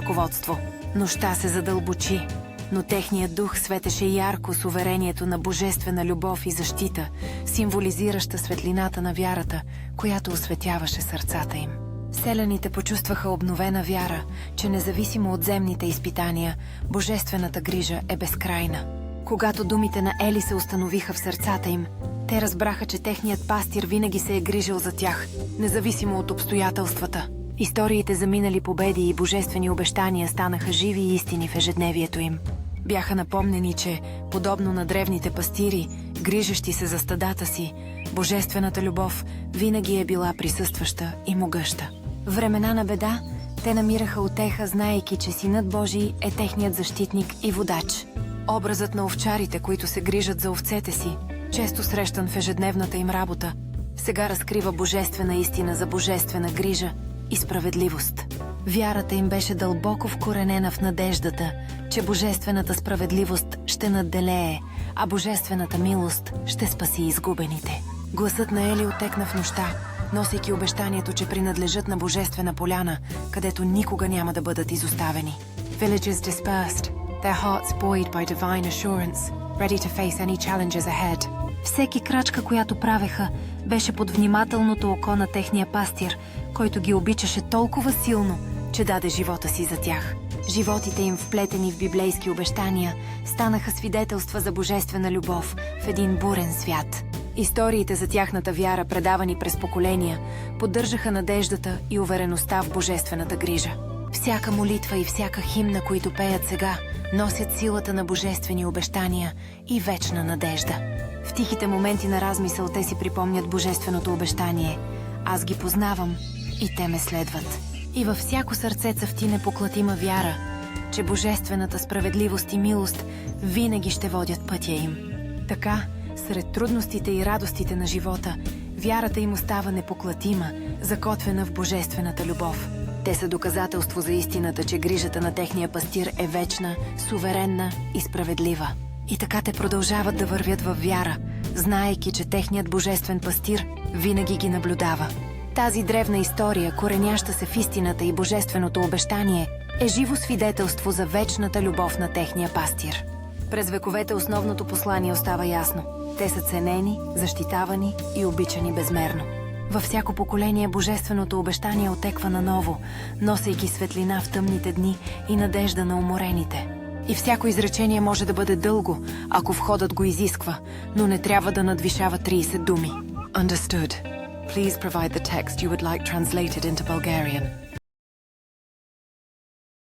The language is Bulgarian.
ръководство. Нощта се задълбочи, но техният дух светеше ярко с уверението на божествена любов и защита, символизираща светлината на вярата, която осветяваше сърцата им. Селяните почувстваха обновена вяра, че независимо от земните изпитания, божествената грижа е безкрайна. Когато думите на Ели се установиха в сърцата им, те разбраха, че техният пастир винаги се е грижил за тях, независимо от обстоятелствата. Историите за минали победи и божествени обещания станаха живи истини в ежедневието им. Бяха напомнени, че, подобно на древните пастири, грижещи се за стадата си, божествената любов винаги е била присъстваща и могъща. В времена на беда те намираха утеха, знаейки, че Синът Божий е техният защитник и водач. Образът на овчарите, които се грижат за овцете си, често срещан в ежедневната им работа, сега разкрива божествена истина за божествена грижа и справедливост. Вярата им беше дълбоко вкоренена в надеждата, че божествената справедливост ще надделее, а божествената милост ще спаси изгубените. Гласът на Ели отекна в нощта, носейки обещанието, че принадлежат на божествена поляна, където никога няма да бъдат изоставени. Villages dispersed, their hearts buoyed by divine assurance, ready to face any challenges ahead. Всеки крачка, която правеха, беше под внимателното око на техния пастир, който ги обичаше толкова силно, че даде живота си за тях. Животите им, вплетени в библейски обещания, станаха свидетелства за божествена любов в един бурен свят. Историите за тяхната вяра, предавани през поколения, поддържаха надеждата и увереността в божествената грижа. Всяка молитва и всяка химна, които пеят сега, носят силата на божествени обещания и вечна надежда. В тихите моменти на размисъл те си припомнят божественото обещание. Аз ги познавам и те ме следват. И във всяко сърце цъфти непоклатима вяра, че божествената справедливост и милост винаги ще водят пътя им. Така, сред трудностите и радостите на живота, вярата им остава непоклатима, закотвена в божествената любов. Те са доказателство за истината, че грижата на техния пастир е вечна, суверенна и справедлива. И така те продължават да вървят във вяра, знаейки, че техният божествен пастир винаги ги наблюдава. Тази древна история, кореняща се в истината и божественото обещание, е живо свидетелство за вечната любов на техния пастир. През вековете основното послание остава ясно. Те са ценени, защитавани и обичани безмерно. Във всяко поколение божественото обещание отеква наново, носейки светлина в тъмните дни и надежда на уморените. И всяко изречение може да бъде дълго, ако входът го изисква, но не трябва да надвишава 30 думи. Understood. Please provide the text you would like translated into Bulgarian.